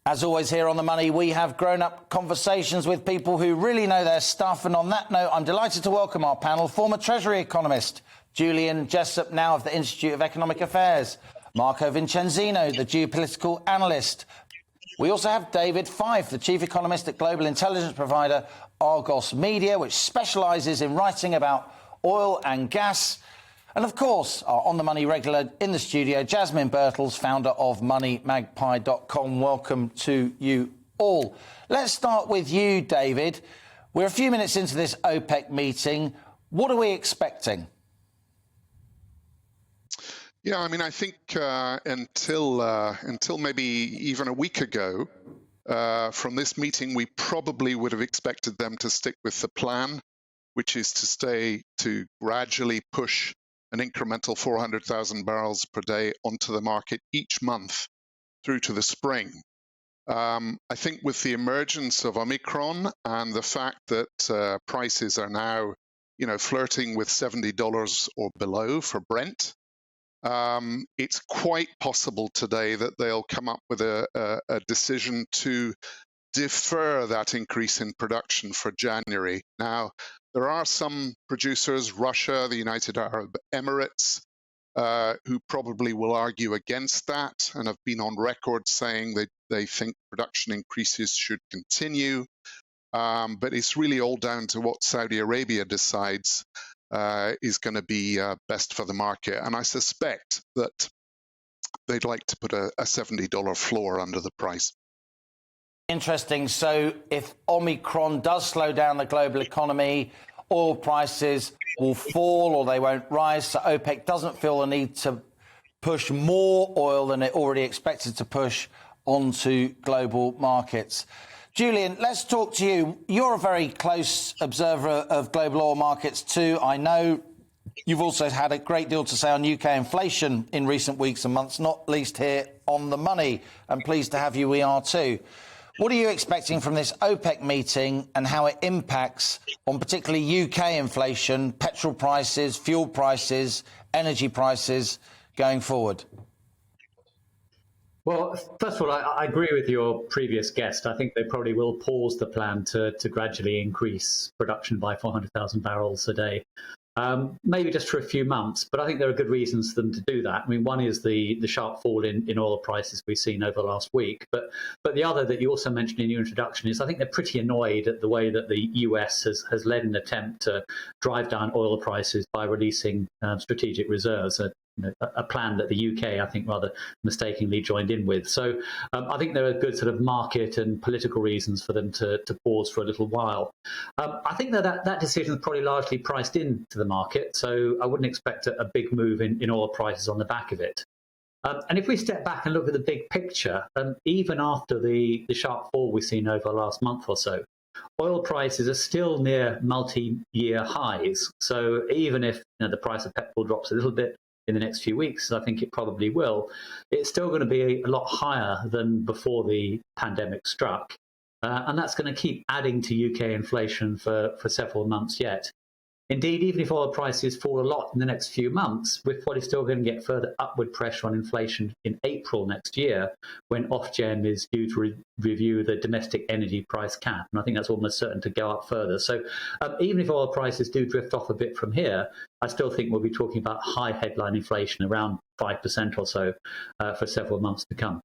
As always here on The Money, we have grown-up conversations with people who really know their stuff. And on that note, I'm delighted to welcome our panel, former Treasury economist Julian Jessup, now of the Institute of Economic Affairs, Marco Vicenzino, the geopolitical analyst. We also have David Fife, the chief economist at global intelligence provider Argos Media, which specialises in writing about oil and gas. And of course, our On The Money regular in the studio, Jasmine Birtles, founder of MoneyMagpie.com. Welcome to you all. Let's start with you, David. We're a few minutes into this OPEC meeting. What are we expecting? Yeah, I mean, I think until maybe even a week ago, from this meeting, we probably would have expected them to stick with the plan, which is to gradually push an incremental 400,000 barrels per day onto the market each month through to the spring. I think with the emergence of Omicron and the fact that prices are now, flirting with $70 or below for Brent, it's quite possible today that they'll come up with a decision to defer that increase in production for January. Now, there are some producers, Russia, the United Arab Emirates, who probably will argue against that and have been on record saying that they think production increases should continue. But it's really all down to what Saudi Arabia decides is going to be best for the market. And I suspect that they'd like to put a $70 floor under the price. Interesting. So if Omicron does slow down the global economy, oil prices will fall or they won't rise. So OPEC doesn't feel the need to push more oil than it already expected to push onto global markets. Julian, let's talk to you. You're a very close observer of global oil markets too. I know you've also had a great deal to say on UK inflation in recent weeks and months, not least here on The Money. I'm pleased to have you. We are too. What are you expecting from this OPEC meeting and how it impacts on particularly UK inflation, petrol prices, fuel prices, energy prices going forward? Well, first of all, I agree with your previous guest. I think they probably will pause the plan to gradually increase production by 400,000 barrels a day. Maybe just for a few months, but I think there are good reasons for them to do that. I mean, one is the sharp fall in oil prices we've seen over the last week, but the other that you also mentioned in your introduction is I think they're pretty annoyed at the way that the US has led an attempt to drive down oil prices by releasing strategic reserves, a plan that the UK, I think, rather mistakenly joined in with. So I think there are good sort of market and political reasons for them to pause for a little while. I think that decision is probably largely priced into the market, so I wouldn't expect a big move in oil prices on the back of it. And if we step back and look at the big picture, even after the sharp fall we've seen over the last month or so, oil prices are still near multi-year highs. So even if the price of petrol drops a little bit in the next few weeks, I think it probably will, it's still going to be a lot higher than before the pandemic struck. And that's going to keep adding to UK inflation for several months yet. Indeed, even if oil prices fall a lot in the next few months, we're probably still going to get further upward pressure on inflation in April next year, when Ofgem is due to review the domestic energy price cap. And I think that's almost certain to go up further. So even if oil prices do drift off a bit from here, I still think we'll be talking about high headline inflation, around 5% or so, for several months to come.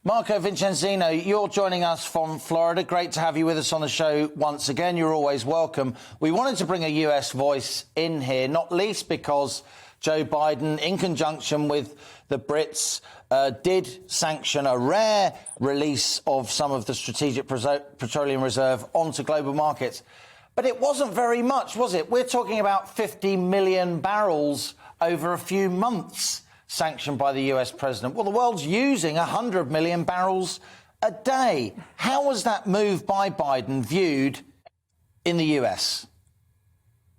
Marco Vicenzino, you're joining us from Florida. Great to have you with us on the show once again. You're always welcome. We wanted to bring a US voice in here, not least because Joe Biden, in conjunction with the Brits, did sanction a rare release of some of the strategic petroleum reserve onto global markets. But it wasn't very much, was it? We're talking about 50 million barrels over a few months sanctioned by the US president. Well, the world's using 100 million barrels a day. How was that move by Biden viewed in the US?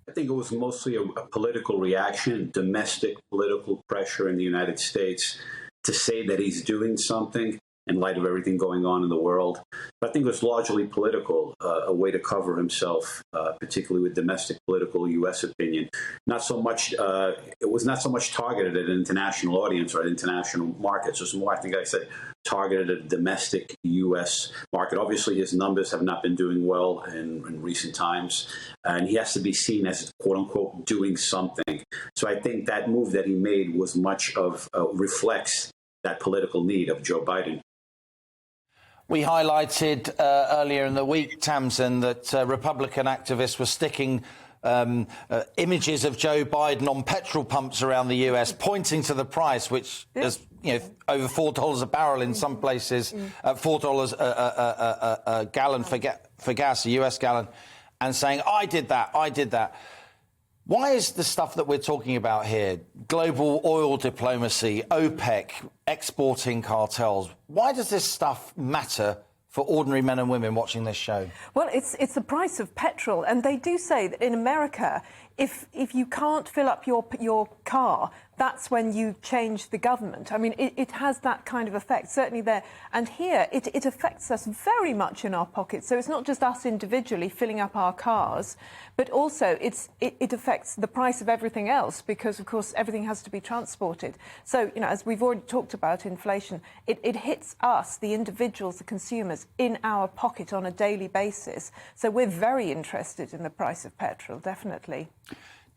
I think it was mostly a political reaction, domestic political pressure in the United States to say that he's doing something. in light of everything going on in the world. But I think it was largely political, a way to cover himself, particularly with domestic political U.S. opinion. Not so much, it was not so much targeted at an international audience or at international markets. It was more, I think I said, targeted at a domestic U.S. market. Obviously, his numbers have not been doing well in recent times, and he has to be seen as, quote unquote, doing something. So I think that move that he made was much of, reflects that political need of Joe Biden. We highlighted earlier in the week, Tamsin, that Republican activists were sticking images of Joe Biden on petrol pumps around the US, pointing to the price, which is over $4 a barrel in some places, $4 a gallon for gas, a US gallon, and saying, I did that, I did that. Why is the stuff that we're talking about here, global oil diplomacy, OPEC, exporting cartels, why does this stuff matter for ordinary men and women watching this show? Well, it's the price of petrol, and they do say that in America, if you can't fill up your car, that's when you change the government. I mean, it has that kind of effect, certainly there. And here, it affects us very much in our pockets. So it's not just us individually filling up our cars, but also it affects the price of everything else because, of course, everything has to be transported. So, as we've already talked about inflation, it hits us, the individuals, the consumers, in our pocket on a daily basis. So we're very interested in the price of petrol, definitely.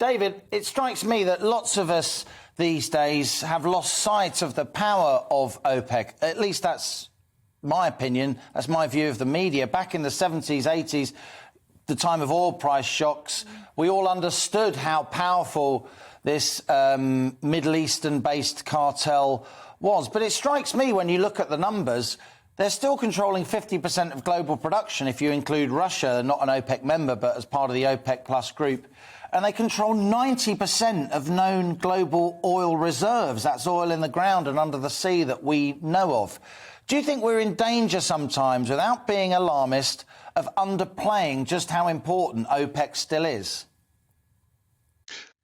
David, it strikes me that lots of us these days have lost sight of the power of OPEC. At least that's my opinion. That's my view of the media. Back in the 70s, 80s, the time of oil price shocks, we all understood how powerful this Middle Eastern-based cartel was. But it strikes me when you look at the numbers, they're still controlling 50% of global production if you include Russia, not an OPEC member, but as part of the OPEC Plus group. And they control 90% of known global oil reserves. That's oil in the ground and under the sea that we know of. Do you think we're in danger sometimes, without being alarmist, of underplaying just how important OPEC still is?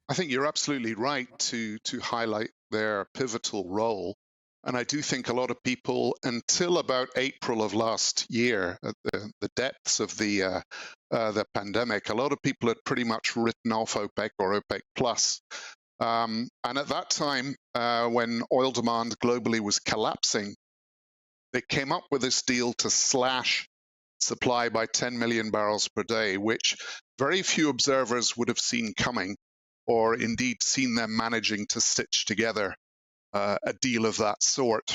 I think you're absolutely right to highlight their pivotal role. And I do think a lot of people, until about April of last year, at the depths of the pandemic, a lot of people had pretty much written off OPEC or OPEC Plus. And at that time, when oil demand globally was collapsing, they came up with this deal to slash supply by 10 million barrels per day, which very few observers would have seen coming, or indeed seen them managing to stitch together a deal of that sort.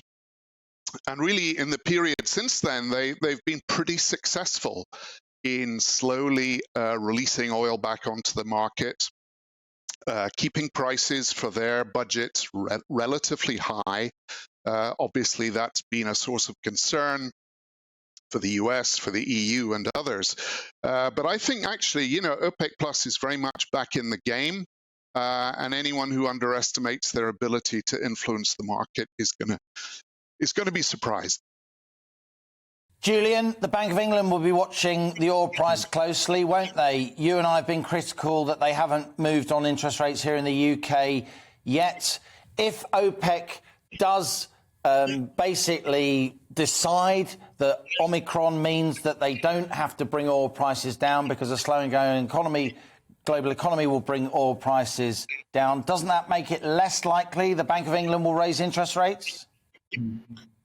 And really, in the period since then, they've been pretty successful in slowly releasing oil back onto the market, keeping prices for their budgets relatively high. Obviously, that's been a source of concern for the US, for the EU, and others. But I think actually, OPEC Plus is very much back in the game. And anyone who underestimates their ability to influence the market is going to be surprised. Julian, the Bank of England will be watching the oil price closely, won't they? You and I have been critical that they haven't moved on interest rates here in the UK yet. If OPEC does basically decide that Omicron means that they don't have to bring oil prices down because a slowing going global economy will bring oil prices down, doesn't that make it less likely the Bank of England will raise interest rates?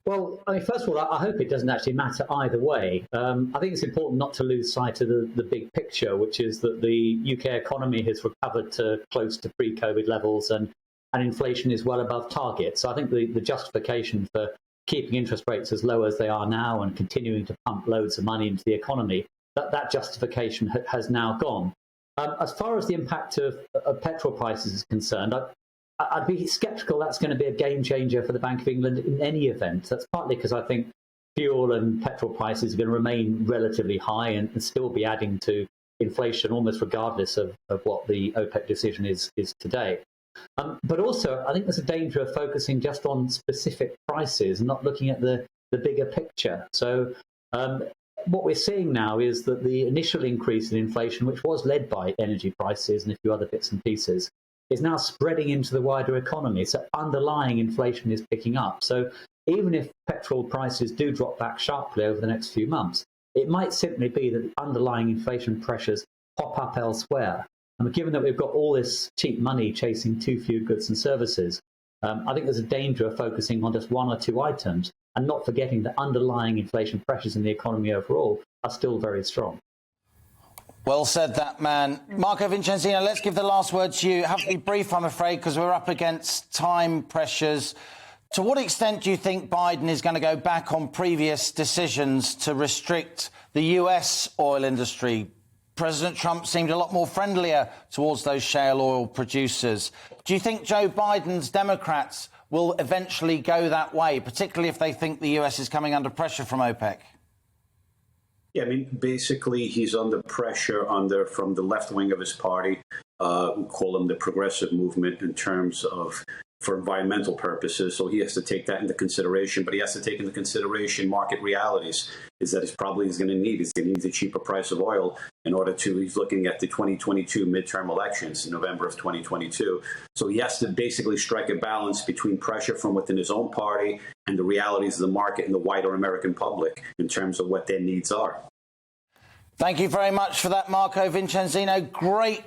Well, I mean, first of all, I hope it doesn't actually matter either way. I think it's important not to lose sight of the big picture, which is that the UK economy has recovered to close to pre-COVID levels and inflation is well above target. So I think the justification for keeping interest rates as low as they are now and continuing to pump loads of money into the economy, that justification has now gone. As far as the impact of petrol prices is concerned, I'd be sceptical that's going to be a game changer for the Bank of England in any event. That's partly because I think fuel and petrol prices are going to remain relatively high and still be adding to inflation almost regardless of what the OPEC decision is today. But also, I think there's a danger of focusing just on specific prices and not looking at the bigger picture. So what we're seeing now is that the initial increase in inflation, which was led by energy prices and a few other bits and pieces, is now spreading into the wider economy. So underlying inflation is picking up. So even if petrol prices do drop back sharply over the next few months, it might simply be that the underlying inflation pressures pop up elsewhere. And given that we've got all this cheap money chasing too few goods and services, I think there's a danger of focusing on just one or two items and not forgetting that underlying inflation pressures in the economy overall are still very strong. Well said, that man. Marco Vicenzino, let's give the last word to you. Have to be brief, I'm afraid, because we're up against time pressures. To what extent do you think Biden is going to go back on previous decisions to restrict the US oil industry? President Trump seemed a lot more friendlier towards those shale oil producers. Do you think Joe Biden's Democrats will eventually go that way, particularly if they think the US is coming under pressure from OPEC? Yeah, I mean, basically, he's under pressure from the left wing of his party. We call them the progressive movement in terms of for environmental purposes. So he has to take that into consideration, but he has to take into consideration market realities. Is that he's going to need the cheaper price of oil in order to, he's looking at the 2022 midterm elections in November of 2022. So he has to basically strike a balance between pressure from within his own party and the realities of the market and the wider American public in terms of what their needs are. Thank you very much for that, Marco Vicenzino. Great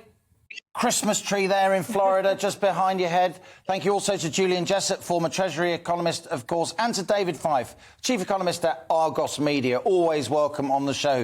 Christmas tree there in Florida, just behind your head. Thank you also to Julian Jessop, former Treasury economist, of course, and to David Fife, chief economist at Argos Media. Always welcome on the show.